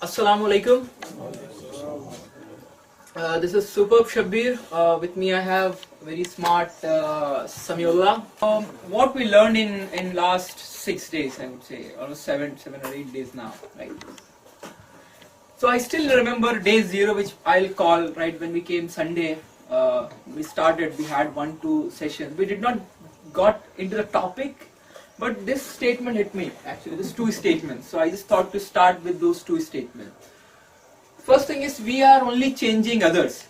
Assalamu alaikum. This is Superb Shabbir. With me I have very smart Samiullah. What we learned in last 6 days, I would say, or 7 or 8 days now, right? So I still remember day 0, which I'll call, right, when we came Sunday. We had 1-2 sessions. We did not got into the topic, but this statement hit me, actually, this 2 statements. So I just thought to start with those 2 statements. First thing is, we are only changing others.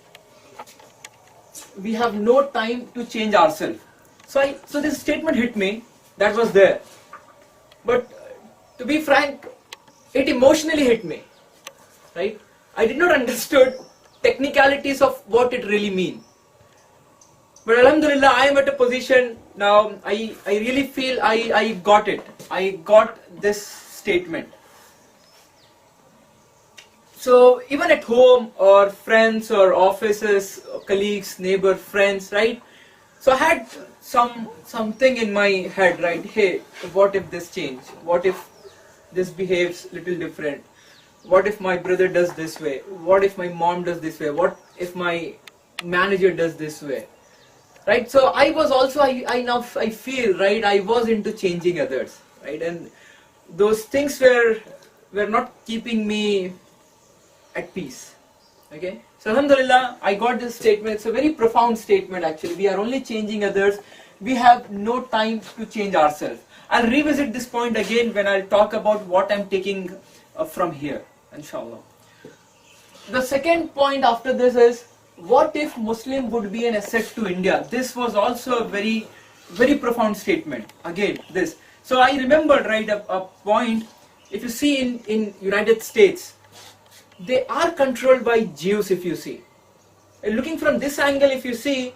We have no time to change ourselves. So this statement hit me, that was there. But to be frank, it emotionally hit me, right? I did not understood technicalities of what it really means. But Alhamdulillah, I am at a position now, I really feel I got it. I got this statement. So even at home or friends or offices, colleagues, neighbor, friends, right? So I had something in my head, right? Hey, what if this change? What if this behaves little different? What if my brother does this way? What if my mom does this way? What if my manager does this way? Right? So I was also, I feel, right, I was into changing others, right? And those things were not keeping me at peace. Okay? So Alhamdulillah, I got this statement. It's a very profound statement actually. We are only changing others. We have no time to change ourselves. I'll revisit this point again when I'll talk about what I'm taking from here, inshallah. The second point after this is, what if Muslim would be an asset to India? This was also a very, very profound statement. Again, this. So I remembered, right, a point. If you see in United States, they are controlled by Jews, if you see. And looking from this angle, if you see,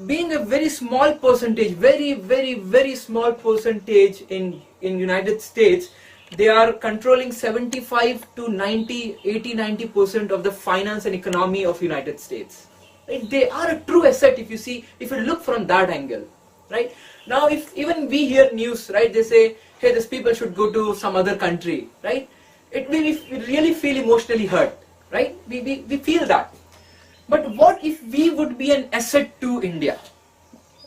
being a very small percentage, very, very, very small percentage in United States, they are controlling 75 to 90% of the finance and economy of United States. Right? They are a true asset if you see, if you look from that angle. Right? Now, if even we hear news, right, they say, hey, these people should go to some other country, right? We really feel emotionally hurt, right? We feel that. But what if we would be an asset to India,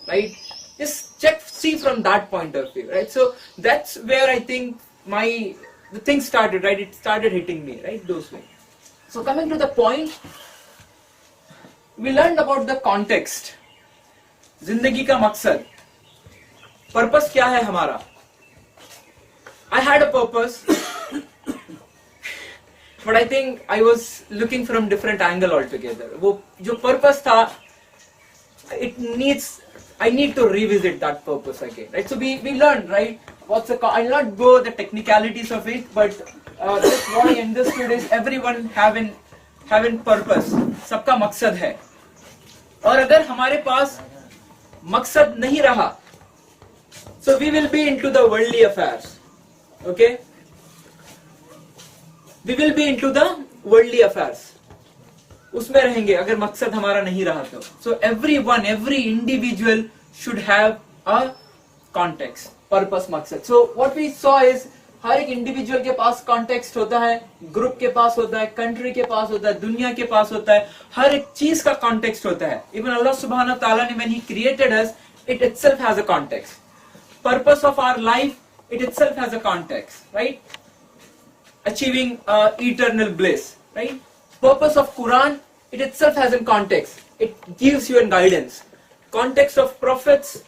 right? Just see from that point of view, right? So that's where I think the thing started, right? It started hitting me, right? Those ways. So coming to the point, we learned about the context. Zindagi ka maqsad. Purpose kya hai hamara? I had a purpose, but I think I was looking from different angle altogether. वो जो purpose था, I need to revisit that purpose again, right? So we learned, right? I'll not go the technicalities of it, but just what I understood is everyone having purpose. सबका मकसद है. और अगर हमारे पास मकसद नहीं रहा, so we will be into the worldly affairs. Okay? We will be into the worldly affairs. उसमें रहेंगे अगर मकसद हमारा नहीं रहा तो. So every individual should have a context, purpose, मकसद. So what we saw is हर एक इंडिविजुअल के पास कॉन्टेक्स्ट होता है, ग्रुप के पास होता है, कंट्री के पास होता है, दुनिया के पास होता है, हर एक चीज का कॉन्टेक्स्ट होता है. इवन अल्लाह सुब्हानहू तआला ने when he created us, it itself has a context. Purpose of our life, it itself has a context, right? Achieving eternal bliss, right? Purpose of Quran, it itself has a context. It gives you a guidance. Context of prophets,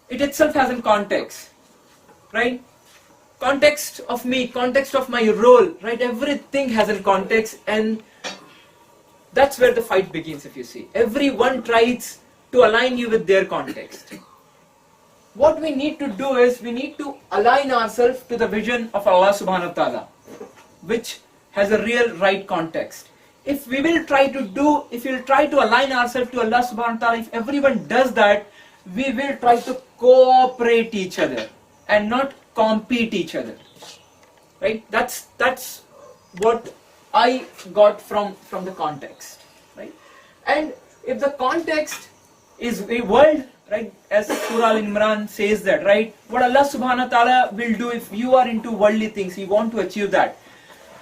it itself has a context, right? Context of me, context of my role, right? Everything has a context, and that's where the fight begins, if you see. Everyone tries to align you with their context. What we need to do is, we need to align ourselves to the vision of Allah subhanahu wa ta'ala, which has a real right context. If we'll try to align ourselves to Allah subhanahu wa ta'ala, if everyone does that, we will try to cooperate each other and not compete each other, right? That's what I got from the context, right? And if the context is a world, right, as Surah Al-Imran says that, right, what Allah subhanahu wa ta'ala will do if you are into worldly things, you want to achieve that,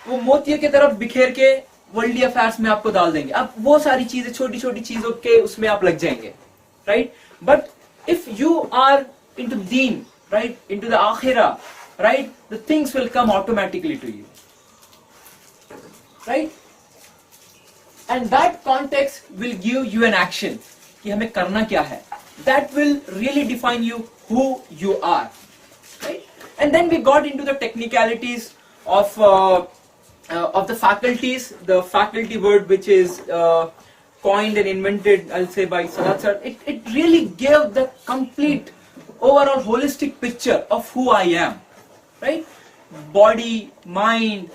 वो मोतियों की तरफ बिखेर के worldly affairs में आपको डाल देंगे. अब वो सारी चीजें, छोटी छोटी चीजों के उसमें आप लग जाएंगे, right? But if you are into deen, right, into the akhirah, right, the things will come automatically to you, right? And that context will give you an action कि हमें करना क्या है. That will really define you who you are, right? And then we got into the technicalities of the faculties. The faculty word, which is coined and invented, I'll say, by Sadat sir. It really gave the complete overall holistic picture of who I am, right? Body, mind,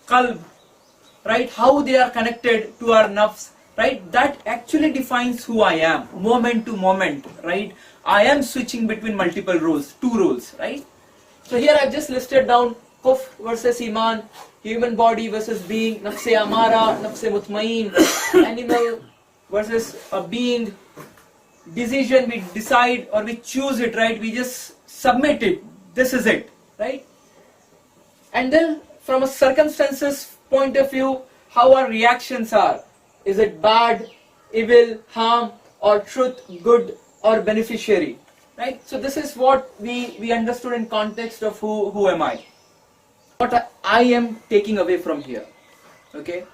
qalb, right? How they are connected to our nafs, right? That actually defines who I am, moment to moment, right? I am switching between multiple roles, two roles, right? So here I've just listed down kuf versus iman, human body versus being, nafse amara, nafse mutmain, animal versus a being, decision, we decide or we choose it, right? We just submit it, this is it, right? And then from a circumstances point of view, how our reactions are. Is it bad, evil, harm, or truth, good, or beneficiary, right? So this is what we understood in context of who am I. What I am taking away from here, okay?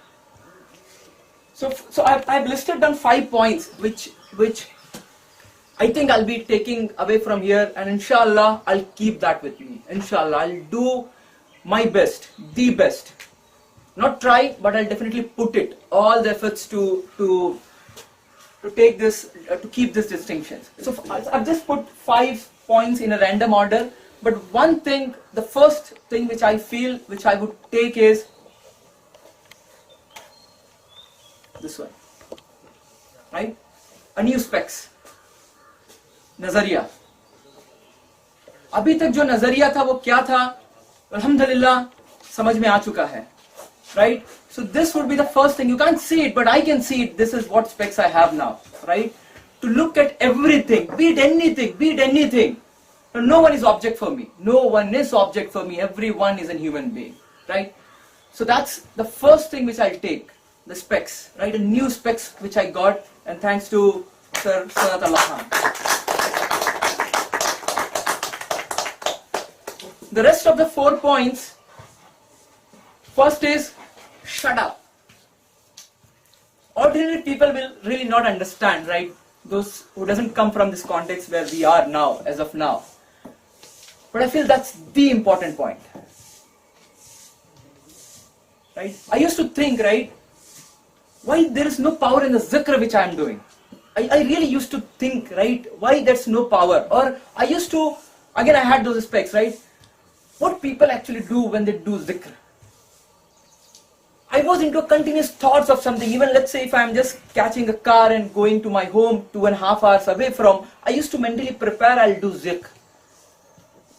So I've listed down 5 points which I think I'll be taking away from here, and inshallah I'll keep that with me. Inshallah I'll do my best, the best. Not try, but I'll definitely put it all the efforts to take this, to keep this distinctions. So I've just put 5 points in a random order, but one thing, the first thing which I feel, which I would take is this one, right? A new specs, नजरिया. अभी तक जो नजरिया था वो क्या था, अल्हम्दुलिल्लाह समझ में आ चुका है, right? So this would be the first thing. You can't see it, but I can see it. This is what specs I have now, right? To look at everything, be it anything. No one is object for me. No one is object for me. Everyone is a human being, right? So that's the first thing which I'll take, the specs, right? A new specs which I got, and thanks to Sir Sanat Allah Khan. The rest of the 4 points, first is shut up. Ordinary people will really not understand, right? Those who doesn't come from this context where we are now, as of now. But I feel that's the important point, right? I used to think, right, why there is no power in the zikr which I am doing. I really used to think, right, why there's no power. Or I used to, again I had those aspects, right, what people actually do when they do zikr. I was into continuous thoughts of something. Even let's say if I'm just catching a car and going to my home 2.5 hours away from, I used to mentally prepare, I'll do zikr.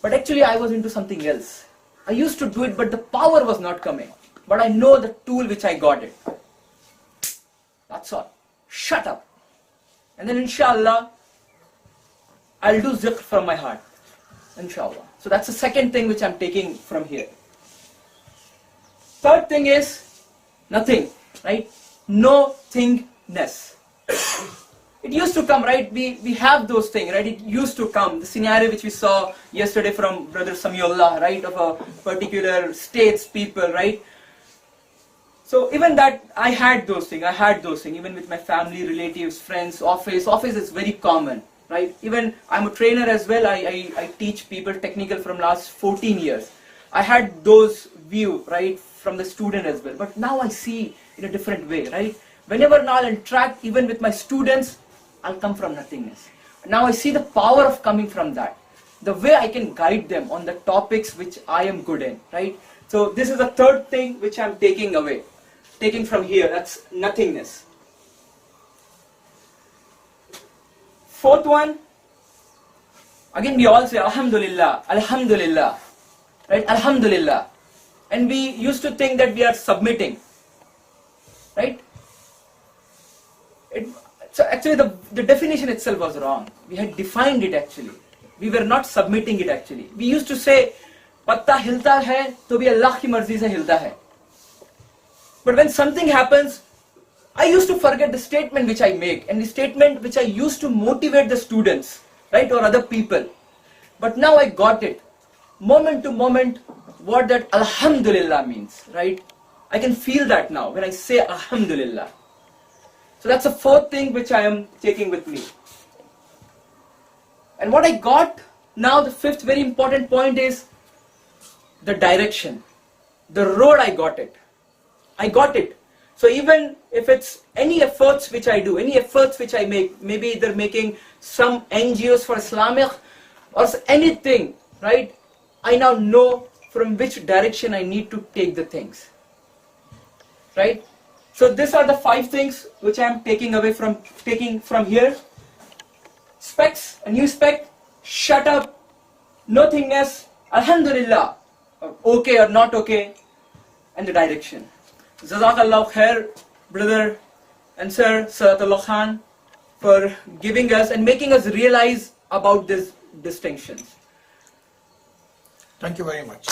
But actually I was into something else. I used to do it, but the power was not coming. But I know the tool which I got it. That's all. Shut up. And then inshallah, I'll do zikr from my heart. Inshallah. So that's the second thing which I'm taking from here. Third thing is nothing, right? No-thingness. It used to come, right? We have those things, right? It used to come. The scenario which we saw yesterday from Brother Samiullah, right? Of a particular state's people, right? So even that, I had those things, even with my family, relatives, friends, office. Office is very common, right? Even I'm a trainer as well. I teach people technical from last 14 years. I had those view, right, from the student as well. But now I see in a different way, right? Whenever now I'll interact even with my students, I'll come from nothingness. Now I see the power of coming from that. The way I can guide them on the topics which I am good in, right? So this is the third thing which I'm taking away. Taking from here, that's nothingness. Fourth one, again we all say Alhamdulillah, Alhamdulillah, right? Alhamdulillah. And we used to think that we are submitting, right? So actually the definition itself was wrong. We had defined it actually. We were not submitting it actually. We used to say पत्ता हिलता है तो भी अल्लाह की मर्जी से हिलता है. But when something happens, I used to forget the statement which I make and the statement which I used to motivate the students, right, or other people. But now I got it, moment to moment, what that Alhamdulillah means, right? I can feel that now when I say Alhamdulillah. So that's the fourth thing which I am taking with me. And what I got now, the fifth very important point is the direction. The road, I got it. I got it. So even if it's any efforts which I do, any efforts which I make, maybe either making some NGOs for Islamic or anything, right? I now know from which direction I need to take the things, right? So these are the 5 things which I am taking from here. Specs, a new spec, shut up, nothingness, Alhamdulillah, okay or not okay, and the direction. Jazakallah khair, brother and sir, Saratullah Khan, for giving us and making us realize about these distinctions. Thank you very much.